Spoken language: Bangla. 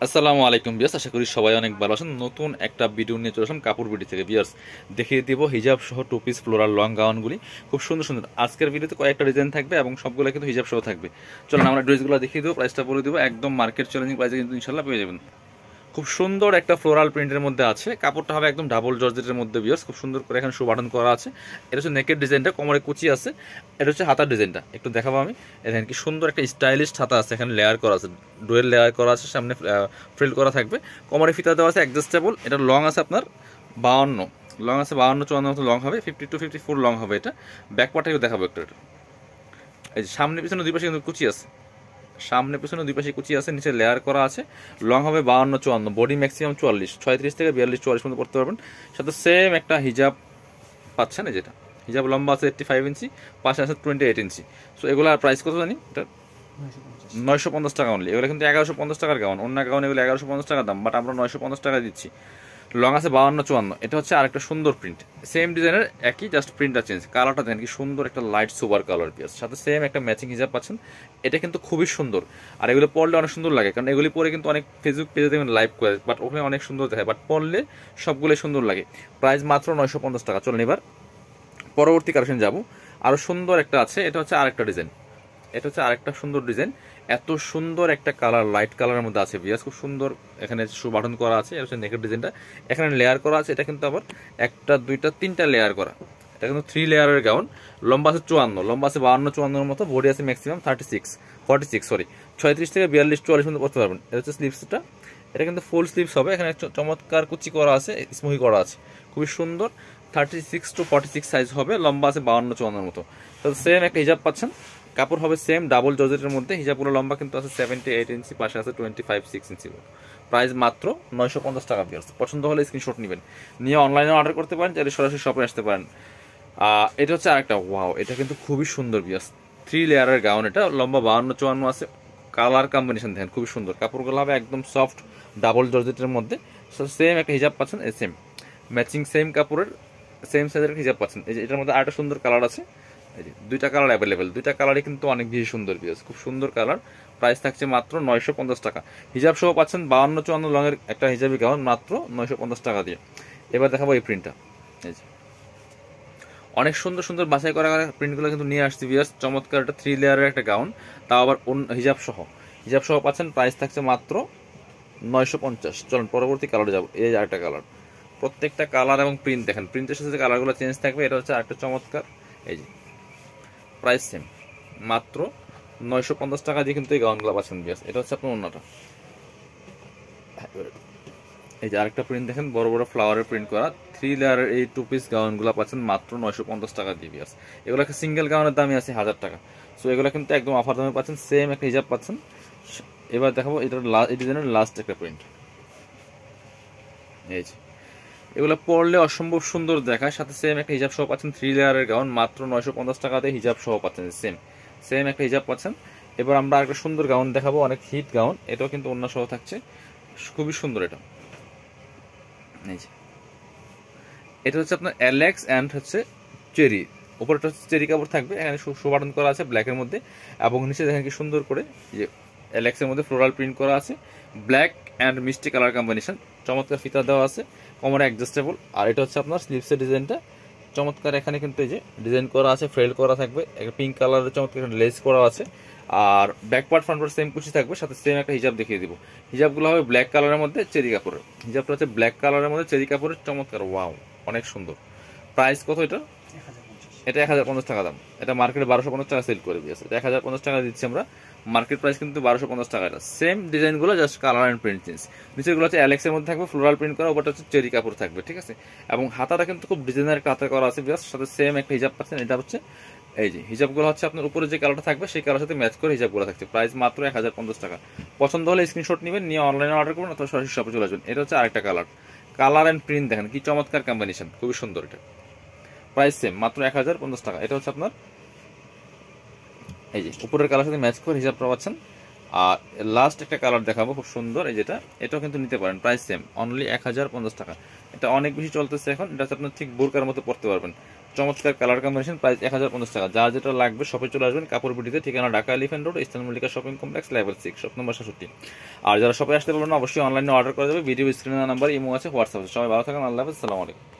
আসসালামু আলাইকুম বিয়াস, আশা করি সবাই অনেক ভালো আছেন। নতুন একটা ভিডিও নিয়ে চলে আসলাম কাপড় বিডি থেকে বিয়াস। দেখিয়ে দিব হিজাব সহ টু পিস ফ্লোরাল লং গাউনগুলি, খুব সুন্দর সুন্দর। আজকের ভিডিওতে কয়েকটা ডিজাইন থাকবে এবং সবগুলো কিন্তু হিজাব সহ থাকবে। চলুন আমরা ড্রেসগুলো দেখিয়ে দেবো, প্রাইসটা বলে দেবো। একদম মার্কেট চ্যালেঞ্জিং প্রাইসে কিন্তু ইনশাল্লাহ পেয়ে যাবেন। খুব সুন্দর একটা ফ্লোরাল প্রিন্টের মধ্যে আছে, কাপড়টা হবে একদম ডাবল জর্জেটের মধ্যে বিয়াস। খুব সুন্দর করে এখানে শো বাটন করা আছে। এটা হচ্ছে নেকের ডিজাইনটা, কোমরে কুচি আছে। এটা হচ্ছে হাতার ডিজাইনটা, একটু দেখাবো আমি। এখানে কি সুন্দর একটা স্টাইলিশ হাতা আছে, এখানে লেয়ার করা আছে, ডুয়েল লেয়ার করা আছে, সামনে ফ্রিল করা থাকবে। কোমরে ফিতা দেওয়া আছে অ্যাডজাস্টেবল। এটা লং আছে আপনার 52, লং আছে 52-54 মতো লং হবে, 50-54 লং হবে এটা। ব্যাক পার্টটা একটু দেখাবো একটু। এই যে সামনে পিছনে দুই পাশে কিন্তু কুচি আছে, সামনে পেছনে দুই পাশে কুচি আছে, নিচে লেয়ার করা আছে। লং হবে 52-54, বডি ম্যাক্সিমাম 44, 36 থেকে 42-44 মতো পড়তে পারবেন। সাথে সেম একটা হিজাব পাচ্ছেন, যেটা হিজাব লম্বা আছে 85 ইঞ্চি, পাশে আছে 28 ইঞ্চি। সো এগুলোর প্রাইস কত জানি, এটা 950 টাকা অনলি। এগুলো কিন্তু 1150 টাকার গাউন, অন্য গাউন এগুলো 1150 টাকা দাম, বাট আমরা 950 টাকা দিচ্ছি। লং আছে 52-54। এটা হচ্ছে আরেকটা সুন্দর প্রিন্ট, সেম ডিজাইনের একই, জাস্ট প্রিন্টটা চেঞ্জ। কালারটা দেখেন কি সুন্দর, একটা লাইট সুপার কালার পিস, সাথে সেম একটা ম্যাচিং হিজাব পাচ্ছেন। এটা কিন্তু খুবই সুন্দর, আর এগুলো পরলে অনেক সুন্দর লাগে, কারণ এগুলি পরে কিন্তু অনেক ফেসবুক পেজে দেখবেন লাইভ করে, বাট ওখানে অনেক সুন্দর দেখায়, বাট পরলে সবগুলোই সুন্দর লাগে। প্রাইস মাত্র 950 টাকা। চলেন এবার পরবর্তী কালেকশন যাব। আরও সুন্দর একটা আছে, এটা হচ্ছে আরেকটা ডিজাইন, এটা হচ্ছে আরেকটা সুন্দর ডিজাইন। এত সুন্দর একটা কালার, লাইট কালারের মধ্যে আছে বিয়াস, খুব সুন্দর। এখানে শু বাটন করা আছে, এটা হচ্ছে নেকের ডিজাইনটা, এখানে লেয়ার করা আছে। এটা কিন্তু আবার একটা দুইটা তিনটা লেয়ার করা, এটা কিন্তু 3 লেয়ারের গাউন। লম্বা আছে 54, লম্বা আছে 52-54 মতো, বডি আছে ম্যাক্সিমাম 46 সরি 36 থেকে 42-44 মতো পড়তে পারবেন। এটা হচ্ছে স্লিভসটা, এটা কিন্তু ফুল স্লিভস হবে। এখানে চমৎকার কুচি করা আছে, স্মুহি করা আছে, খুবই সুন্দর। 36-46 সাইজ হবে, লম্বা আছে 52-54 মতো। তো সেম একটা হিজাব পাচ্ছেন, কাপড় হবে সেম ডাবল জর্জেটের মধ্যে। হিজাবগুলো লম্বা কিন্তু আছে 78 ইঞ্চি, পাশে আছে 25-6 ইঞ্চি। প্রাইস মাত্র 950 টাকা পিয়ার্স। পছন্দ হলে স্ক্রিনশট নেবেন, নিয়ে অনলাইনে অর্ডার করতে পারেন, চাইলে সরাসরি শপে আসতে পারেন। এটা হচ্ছে আরেকটা, ওয়াও, এটা কিন্তু খুবই সুন্দর পিয়ার্স। 3 লেয়ারের গাউন, এটা লম্বা 52-54 আছে। কালার কম্বিনেশন দেখেন খুবই সুন্দর, কাপড়গুলো হবে একদম সফট ডাবল জর্জেটের মধ্যে। সেম একটা হিজাব পাচ্ছেন, সেম ম্যাচিং সেম কাপড়ের সেম সাইজের হিজাব পাচ্ছেন। এই যে এটার মধ্যে আরেকটা সুন্দর কালার আছে, এই যে দুইটা কালার অ্যাভেলেবেল, দুইটা কালারই কিন্তু অনেক বেশি সুন্দর পিস, খুব সুন্দর কালার। প্রাইস থাকছে মাত্র 950 টাকা। হিজাব সহ পাচ্ছেন 52-54 লঙের একটা হিজাবি গাউন মাত্র 950 টাকা দিয়ে। এবার দেখাবো এই প্রিন্টটা, এই যে অনেক সুন্দর সুন্দর বাছাই করা প্রিন্টগুলো কিন্তু নিয়ে আসছি বিয়ার্স। চমৎকার একটা 3 লেয়ারের একটা গাউন, তাও আবার হিজাব সহ, হিজাব সহ পাচ্ছেন। প্রাইস থাকছে মাত্র 950। চলুন পরবর্তী কালারে যাবো। এই যে আরেকটা কালার, প্রত্যেকটা কালার এবং প্রিন্ট দেখেন, প্রিন্টের সাথে কালারগুলো চেঞ্জ থাকবে। এটা হচ্ছে আরেকটা চমৎকার, এই যে প্রাইস সেম, মাত্র 950 টাকা দিয়ে কিন্তু এই গাউনগুলো পাচ্ছেন বিয়াস। এটা হচ্ছে আপনার অন্যটা, এই যে আরেকটা প্রিন্ট দেখেন, বড় বড় ফ্লাওয়ারের প্রিন্ট করা 3 লেয়ারের এই 2 পিস গাউনগুলো পাচ্ছেন মাত্র 950 টাকা দিয়ে বিয়াস। এগুলো একটা সিঙ্গেল গাউনের দামই আছে 1000 টাকা। সো এগুলো কিন্তু একদম অফার দামে পাচ্ছেন, সেম একটা হিজাব পাচ্ছেন। এবার দেখাবো এটার এই ডিজাইনের লাস্ট একটা প্রিন্ট, এই যে এগুলো পরলে অসম্ভব সুন্দর দেখায়, সাথে সেম একটা হিজাব সহ পাচ্ছেন। 3 লেয়ারের গাউন মাত্র 950 টাকাতে হিজাব সহ পাচ্ছেন, সেম সেম একটা হিজাব পাচ্ছেন। এবার আমরা একটা সুন্দর গাউন দেখাবো, অনেক হিট গাউন, এটাও কিন্তু অন্য সহ থাকছে, খুবই সুন্দর। এটা এই যে এটা হচ্ছে আপনার অ্যালেক্স অ্যান্ড হচ্ছে চেরি, উপরটা হচ্ছে চেরি কাপড় থাকবে, এখানে সুবাটন করা আছে ব্ল্যাকের মধ্যে, এবং নিচে দেখেন কি সুন্দর করে যে অ্যালেক্সের মধ্যে ফ্লোরাল প্রিন্ট করা আছে, ব্ল্যাক অ্যান্ড মিষ্টি কালার কম্বিনেশন। চমৎকার ফিতা দেওয়া আছে, কোমরে অ্যাডজাস্টেবল। আর এটা হচ্ছে আপনার স্লিভসের ডিজাইনটা চমৎকার, এখানে কিন্তু এই যে ডিজাইন করা আছে, ফ্রেল করা থাকবে, একটা পিঙ্ক কালারের চমৎকার লেস করা আছে। আর back part front part same কুচি থাকবে, সাথে সেম একটা হিজাব দেখিয়ে দিব। হিজাবগুলো হবে ব্ল্যাক কালারের মধ্যে চেরি কাপড়ের, হিজাবটা হচ্ছে ব্ল্যাক কালারের মধ্যে চেরি কাপড়ের, চমৎকার, ওয়াও, অনেক সুন্দর। প্রাইস কত এটা? এটা 1050 টাকা দাম। এটা মার্কেটে 1250 টাকা সেল করে দিয়েছে, এটা 1050 টাকা দিচ্ছি আমরা। মার্কেট প্রাইস কিন্তু 1250 টাকা। এটা সেম ডিজাইনগুলো, just colour and print change. নিচেগুলো হচ্ছে অ্যালেক্সের মধ্যে থাকবে, ফ্লোরাল প্রিন্ট করা, ওপরটা হচ্ছে চেরি কাপড় থাকবে, ঠিক আছে। এবং হাতাটা কিন্তু খুব ডিজাইনের একটা হাতা করা আছে, জাস্ট সাথে সেম একটা হিজাব পাচ্ছেন। এটা হচ্ছে এই যে হিজাবগুলো হচ্ছে আপনার উপরে যে কালারটা থাকবে সেই কালার সাথে ম্যাচ করে হিজাবগুলো থাকছে। প্রাইস মাত্র 1050 টাকা। পছন্দ হলে স্ক্রিনশট নেবেন, নিয়ে অনলাইনে অর্ডার করবেন অথবা সরাসরি শপে চলে আসবেন। এটা হচ্ছে আরেকটা কালার, কালার অ্যান্ড প্রিন্ট দেখেন কি চমৎকার কম্বিনেশন, খুবই সুন্দর। এটা প্রাইস সেম, মাত্র 1050 টাকা। এটা হচ্ছে আপনার এই যে উপরের কালার সাথে ম্যাচ করে হিসাবটা পাচ্ছেন। আর লাস্ট একটা কালার দেখাবো, খুব সুন্দর, এই যেটা, এটাও কিন্তু নিতে পারেন। প্রাইস সেম, অনলি 1050 টাকা। এটা অনেক বেশি চলতেছে এখন, এটা হচ্ছে আপনার ঠিক বোরকার মতো পড়তে পারবেন। চমৎকার কালার কম্বিনেশন, প্রাইস 1050 টাকা। যার যেটা লাগবে শপে চলে আসবেন কাপড় বিটিতে, ঠিকানা Dhaka elephant road, eastern Mallika shopping complex, level 6, shop number 67। আর যারা শপে আসতে পারবেন না অবশ্যই অনলাইনে অর্ডার করে দেবে, ভিডিও স্ক্রিনে নাম্বার ইমো আছে, হোয়াটসঅ্যাপ আছে। সবাই ভালো থাকেন, আল্লাহ হাফেজ, আসসালামু আলাইকুম।